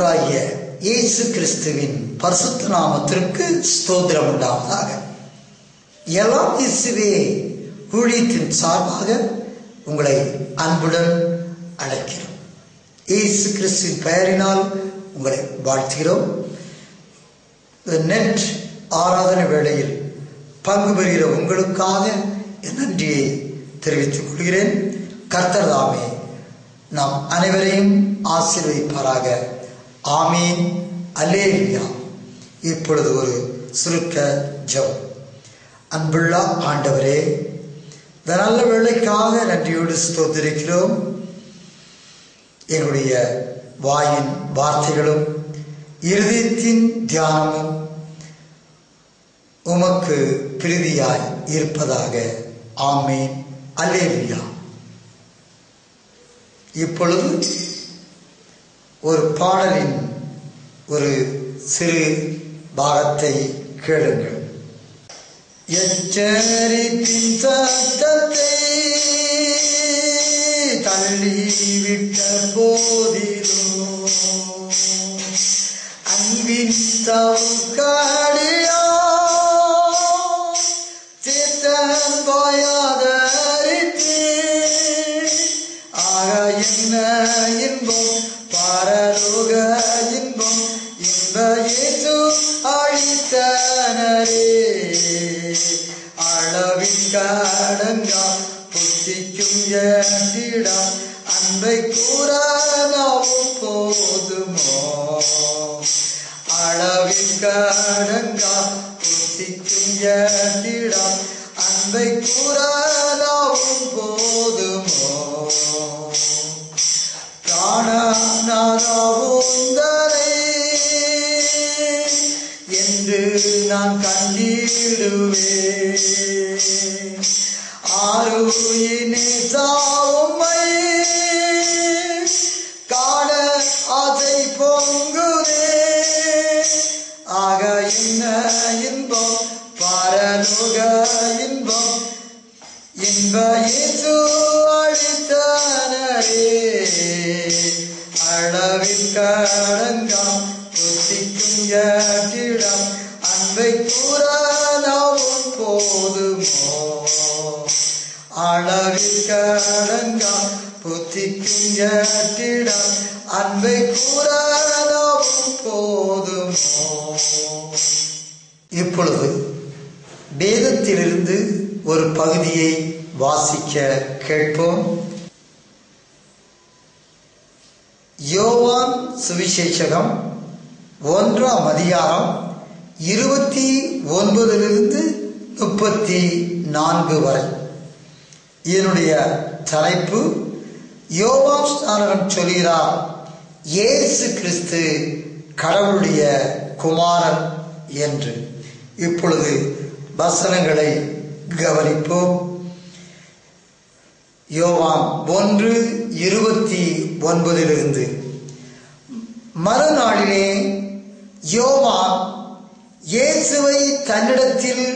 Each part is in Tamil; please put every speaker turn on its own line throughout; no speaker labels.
ஆண்டவராகிய இயேசு கிறிஸ்துவின் பரிசுத்த நாமத்திற்கு ஸ்தோத்திரம் உண்டாவதாக. எல்லாம் இயேசுவே ஊழியத்தின் சார்பாக உங்களை அன்புடன் அழைக்கிறோம். இயேசு கிறிஸ்துவின் பெயரினால் உங்களை வாழ்த்துகிறோம். நெட் ஆராதனை வேளையில் பங்கு பெறுகிற உங்களுக்காக என் நன்றியை தெரிவித்துக் கொள்கிறேன். கர்த்தர் தாமே நாம் அனைவரையும் ஆசீர்வதிப்பாராக. ஆமீன். அல்லேலூயா. இப்பொழுது ஒரு சுருக்க ஜெபம். அன்புள்ள ஆண்டவரே, இந்த நல்ல வேளைக்காக நன்றியோடு ஸ்தோத்திரிக்கிறோம். எங்களுடைய வாயின் வார்த்தைகளும் இருதயத்தின் தியானமும் உமக்கு பிரீதியாய் இருப்பதாக. ஆமீன். அல்லேலூயா. இப்பொழுது ஒரு பாடலின் ஒரு சிறு பாகத்தை கேளுங்கள். எச்சரிப்பின் சத்தத்தை தள்ளிவிட்ட போதிலும் அன்பின் சவுக்காடியா சேத்தன் பாயாதரித்து ஆக என்ன இன்பம் பரலோக இன்பம் இன்ப இயேசு அளித்தனரே. அளவின் கடங்கா புத்திக்கும் ஏற்றிடம் அன்பை கூற நாவும் போதுமோ. அளவின் கடங்கா புத்திக்கும் ஏற்றிடம் அன்பை கூற நாவும் போதுமோ. பிராணநாதவுந்தரை என்று நான் கண்டிடுவேன். ஆருயினே சாவுமை காண ஆசை பொங்குதே. ஆக என்ன இன்பம் பரலோக இன்பம் இன்ப இயேசு அளித்தனரே. அளவில் கடங்கா புத்திக்கும் ஏற்றிடம் அன்பை கூற நாவும் போதுமோ. அளவில் கடங்கா புத்திக்கும் ஏற்றிடம் அன்பை கூற நாவும் போதுமோ. இப்பொழுது வேதத்திலிருந்து ஒரு பகுதியை வாசிக்க கேட்போம். யோவான் சுவிசேஷகம் 1ஆம் அதிகாரம் 29 34 வரை. இதனுடைய தலைப்பு யோவான் ஸ்நானகன் சொல்கிறார், இயேசு கிறிஸ்து கடவுளுடைய குமாரன் என்று. இப்பொழுது வசனங்களை கவனிப்போம். யோவான் 1:29. மறுநாளிலே யோவான் இயேசுவை தன்னிடத்தில்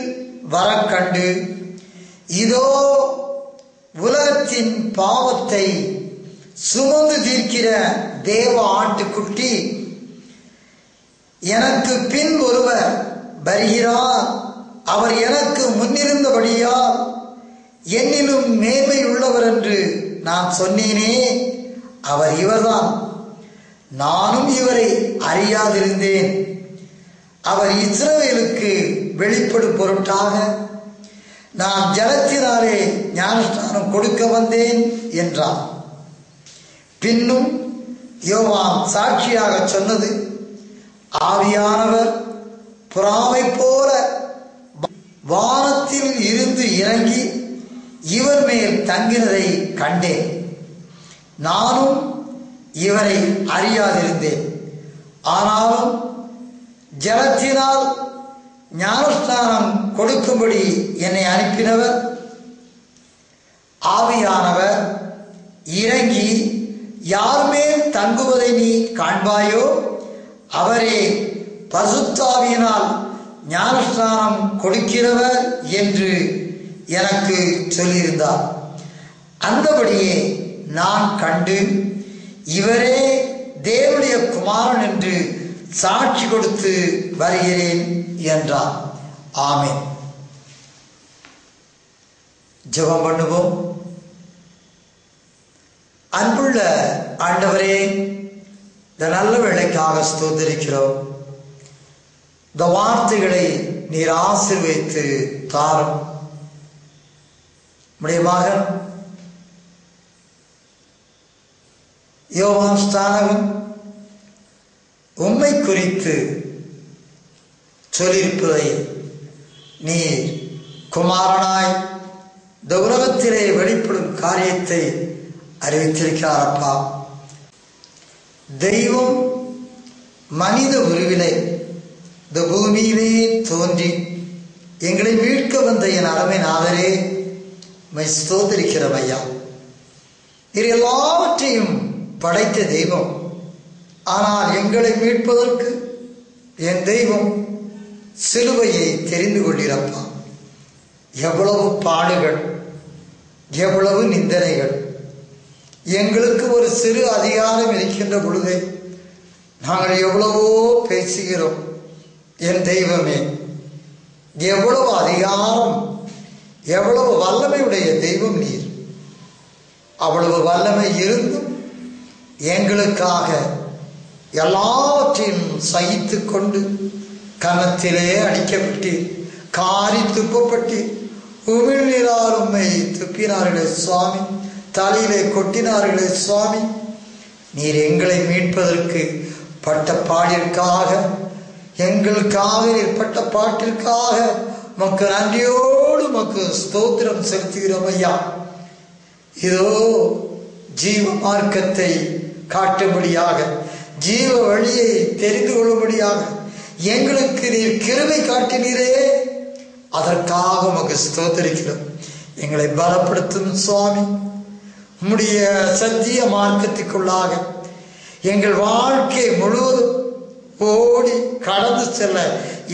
வர கண்டு, இதோ உலகத்தின் பாவத்தை சுமந்து தீர்க்கிற தேவ ஆட்டுக்குட்டி, எனக்கு பின் ஒருவர் வருகிறார், அவர் எனக்கு முன்னிருந்தபடியால் என்னிலும் மேன்மை உள்ளவர் என்று நான் சொன்னேனே, அவர் இவர்தான். நானும் இவரை அறியாதிருந்தேன். அவர் இஸ்ரவேலுக்கு வெளிப்படும் பொருட்டாக நான் ஜலத்தினாலே ஞானஸ்நானம் கொடுக்க வந்தேன் என்றார். பின்னும் யோவான் சாட்சியாக சொன்னது, ஆவியானவர் புறாவை போல வானத்தில் இருந்து இறங்கி இவர் மேல் தங்கினதை கண்டேன். நானும் இவரை அறியாதிருந்தேன். ஆனாலும் ஜலத்தினால் ஞானஸ்நானம் கொடுக்கும்படி என்னை அனுப்பினவர் ஆவியானவர் இறங்கி யார் மேல் தங்குவதை நீ காண்பாயோ அவரே பரிசுத்தாவியினால் ஞானஸ்நானம் கொடுக்கிறவர் என்று எனக்கு சொல்லியிருந்தார். அந்தபடியே நான் கண்டு, இவரே தேவனுடைய குமாரன் என்று சாட்சி கொடுத்து வருகிறேன் என்றார். ஆமென். ஜெபம் பண்ணுவோம். அன்புள்ள ஆண்டவரே, இந்த நல்ல வேளைக்காக ஸ்தோத்திரிக்கிறோம். இந்த வார்த்தைகளை நீர் ஆசீர்வதித்து தாரும். உம்முடைய மகன் யோவான் ஸ்நானகன் உம்மை குறித்து சொல்லியிருப்பதை நீர் குமாரனாய் இந்த உலகத்திலே வெளிப்படும் காரியத்தை அறிவித்திருக்கிறாரப்பா. தெய்வம் மனித உருவிலே இந்த பூமியிலே தோன்றி எங்களை மீட்க வந்த என் அருமை நாதரே, மை ஸ்தோத்திரிக்கிறோம் ஐயா. இது எல்லாவற்றையும் படைத்த தெய்வம். ஆனால் எங்களை மீட்பதற்கு என் தெய்வம் சிலுவையை தெரிந்து கொள்கிறப்பா. எவ்வளவு பாடுகள், எவ்வளவு நிந்தனைகள். எங்களுக்கு ஒரு சிறு அதிகாரம் இருக்கின்ற பொழுதே நாங்கள் எவ்வளவோ பேசுகிறோம். என் தெய்வமே, எவ்வளவு அதிகாரம், எவ்வளவு வல்லமையுடைய தெய்வம் நீர். அவ்வளவு வல்லமை இருந்தும் எங்களுக்காக எல்லாவற்றையும் சகித்து கொண்டு கன்னத்திலே அடிக்கப்பட்டு காரி துப்பப்பட்டு உமிழ்நீரால் உம்மை துப்பினார்களே சுவாமி, தலையிலே கொட்டினார்களே சுவாமி. நீர் எங்களை மீட்பதற்கு பட்ட பாடிற்காக, எங்களுக்காக நீர் பட்ட பாட்டிற்காக மக்கு நன்றியோடு மக்கு ஸ்தோத்திரம் செலுத்துகிறோம் ஐயா. இதோ ஜீவ மார்க்கத்தை காட்டும்படியாக, ஜீவ வழியை தெரிந்து கொள்ளும்படியாக எங்களுக்கு நீர் கிருபை காட்டினீரே, அதற்காக உமக்கு ஸ்தோத்திரிக்கிறோம். எங்களை பலப்படுத்தும் சுவாமி. உம்முடைய சத்திய மார்க்கத்துக்குள்ளாக எங்கள் வாழ்க்கை முழுவதும் ஓடி கடந்து செல்ல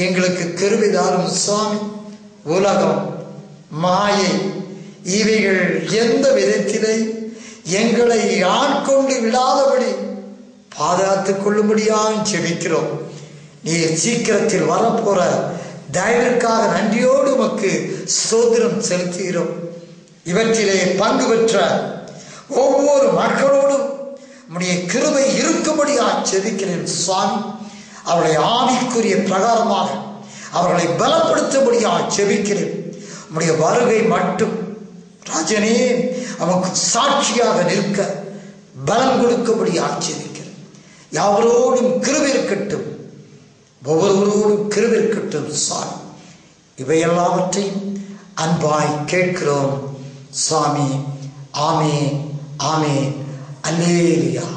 எங்களுக்கு கிருபை தாரும் சுவாமி. உலகம், மாயை இவைகள் எந்த விதத்திலே எங்களை ஆட்கொண்டு விடாதபடி பாதுகாத்துக் கொள்ளும்படியாக ஜெபிக்கிறோம். நீர் சீக்கிரத்தில் வரப்போற தயவிற்காக நன்றியோடு உமக்கு ஸ்தோத்திரம் செலுத்துகிறோம். இவற்றிலே பங்கு பெற்ற ஒவ்வொரு மக்களோடும் உம்முடைய கிருபை இருக்கும்படியாக ஜெபிக்கிறேன் சுவாமி. அவருடைய ஆவிக்குரிய பிரகாரமாக அவர்களை பலப்படுத்தும்படியாக ஜெபிக்கிறேன். உம்முடைய வருகை மட்டும் ராஜனே நமக்கு சாட்சியாக நிற்க பலம் கொடுக்கும்படியாக ஜெபிக்கிறேன். யாவரோடும் கிருபை இருக்கட்டும், ஒவ்வொருவரோடும் கிருபை இருக்கட்டும் சுவாமி. இவை எல்லாவற்றையும் அன்பாய் கேட்கிறோம் சுவாமி. ஆமே ஆமே. அல்லேலூயா.